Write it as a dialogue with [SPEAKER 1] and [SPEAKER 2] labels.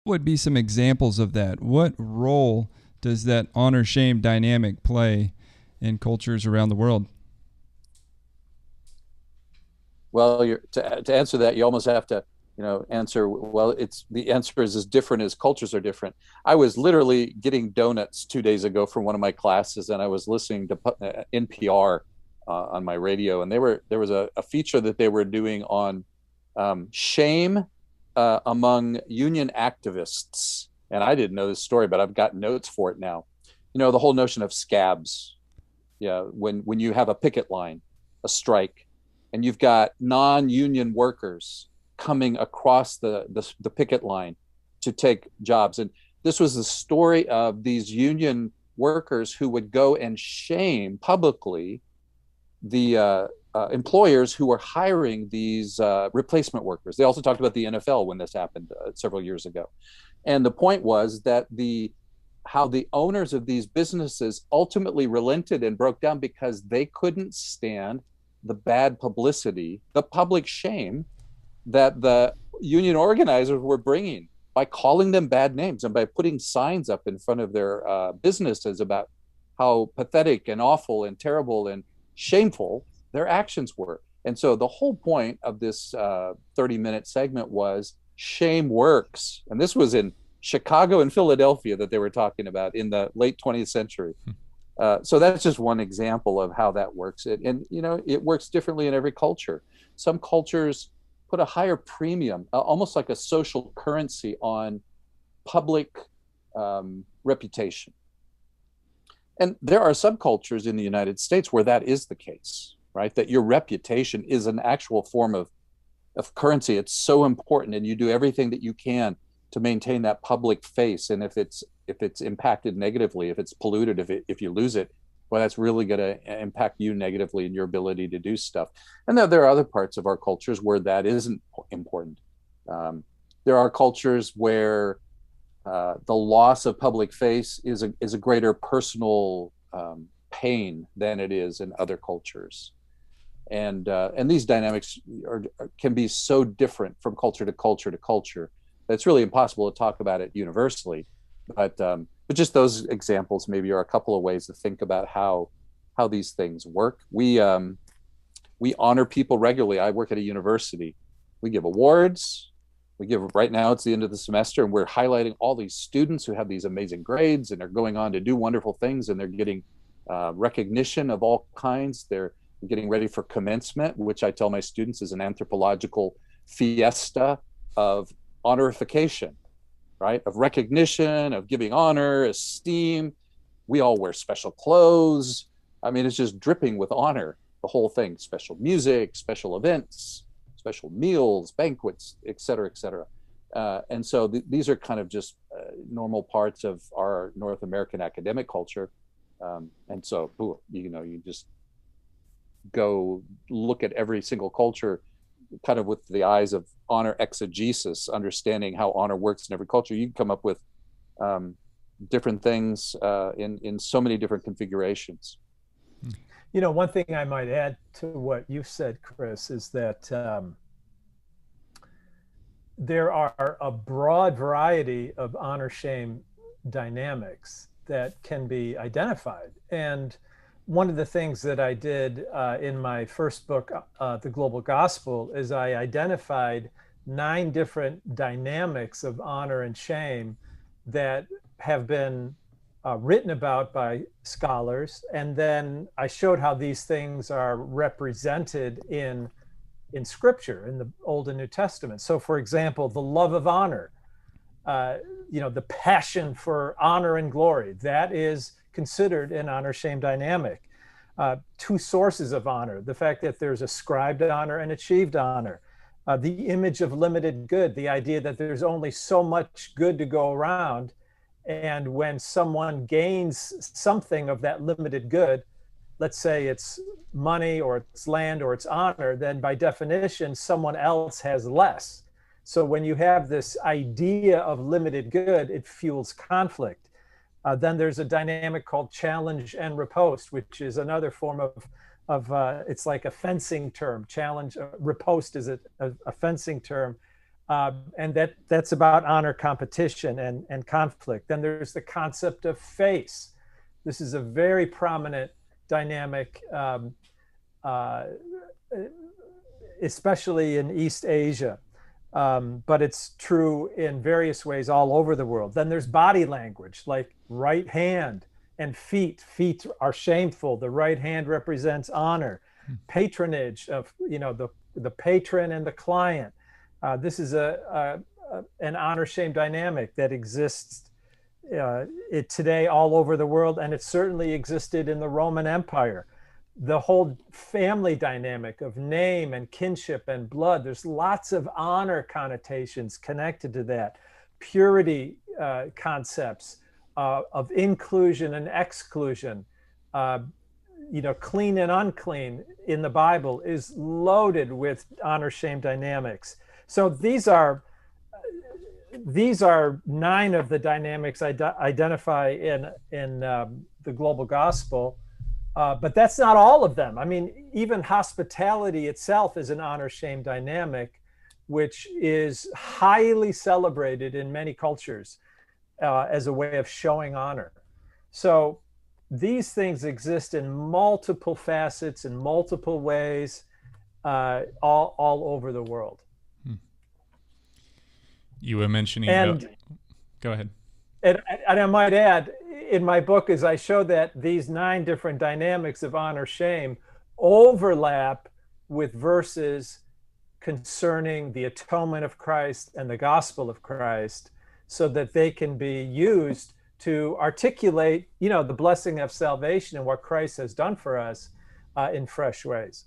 [SPEAKER 1] What would be some examples of that? What role does that honor shame dynamic play in cultures around the world?
[SPEAKER 2] Well, to answer that, you almost have to, answer, well, it's the answer is as different as cultures are different. I was literally getting donuts 2 days ago from one of my classes, and I was listening to NPR on my radio, and there was a feature that they were doing on shame among union activists. And I didn't know this story, but I've got notes for it now. The whole notion of scabs. Yeah, when you have a picket line, a strike, and you've got non-union workers coming across the picket line to take jobs. And this was the story of these union workers who would go and shame publicly the employers who were hiring these replacement workers. They also talked about the NFL when this happened several years ago. And the point was that how the owners of these businesses ultimately relented and broke down because they couldn't stand the bad publicity, the public shame that the union organizers were bringing by calling them bad names and by putting signs up in front of their businesses about how pathetic and awful and terrible and shameful their actions were. And so the whole point of this 30-minute segment was shame works. And this was in Chicago and Philadelphia that they were talking about in the late 20th century. So that's just one example of how that works. And it works differently in every culture. Some cultures put a higher premium, almost like a social currency, on public reputation. And there are subcultures in the United States where that is the case, right? That your reputation is an actual form of currency. It's so important, and you do everything that you can to maintain that public face. And if it's impacted negatively, if it's polluted, if you lose it, well, that's really going to impact you negatively in your ability to do stuff. And there are other parts of our cultures where that isn't important. There are cultures where the loss of public face is a greater personal pain than it is in other cultures. And these dynamics can be so different from culture to culture to culture that it's really impossible to talk about it universally. But just those examples maybe are a couple of ways to think about how these things work. We honor people regularly. I work at a university. We give awards. Right now it's the end of the semester, and we're highlighting all these students who have these amazing grades and are going on to do wonderful things, and they're getting recognition of all kinds. They're getting ready for commencement, which I tell my students is an anthropological fiesta of honorification, right? Of recognition, of giving honor, esteem. We all wear special clothes. I mean, it's just dripping with honor, the whole thing. Special music, special events, special meals, banquets, et cetera, et cetera. And so these are kind of just normal parts of our North American academic culture. And so, you just go look at every single culture kind of with the eyes of honor exegesis, understanding how honor works in every culture. You can come up with different things in so many different configurations.
[SPEAKER 3] One thing I might add to what you said, Chris, is that there are a broad variety of honor-shame dynamics that can be identified. And one of the things that I did in my first book, The Global Gospel, is I identified 9 different dynamics of honor and shame that have been written about by scholars. And then I showed how these things are represented in Scripture, in the Old and New Testament. So, for example, the love of honor, the passion for honor and glory, that is considered an honor-shame dynamic. 2 sources of honor, the fact that there's ascribed honor and achieved honor. The image of limited good, the idea that there's only so much good to go around, and when someone gains something of that limited good, let's say it's money or it's land or it's honor, then by definition, someone else has less. So when you have this idea of limited good, it fuels conflict. Then there's a dynamic called challenge and riposte, which is another form of it's like a fencing term. Challenge, riposte is a fencing term. And that's about honor, competition, and conflict. Then there's the concept of face. This is a very prominent dynamic, especially in East Asia, but it's true in various ways all over the world. Then there's body language, like right hand and feet. Feet are shameful. The right hand represents honor. Patronage of, the patron and the client. This is an honor-shame dynamic that exists today all over the world, and it certainly existed in the Roman Empire. The whole family dynamic of name and kinship and blood, there's lots of honor connotations connected to that. Purity concepts of inclusion and exclusion, clean and unclean in the Bible is loaded with honor-shame dynamics. So these are 9 of the dynamics I identify in the global gospel, but that's not all of them. I mean, even hospitality itself is an honor-shame dynamic, which is highly celebrated in many cultures as a way of showing honor. So these things exist in multiple facets, in multiple ways, all over the world.
[SPEAKER 4] You were mentioning go ahead.
[SPEAKER 3] And I might add, in my book, as I show that these 9 different dynamics of honor shame overlap with verses concerning the atonement of Christ and the gospel of Christ, so that they can be used to articulate, the blessing of salvation and what Christ has done for us in fresh ways.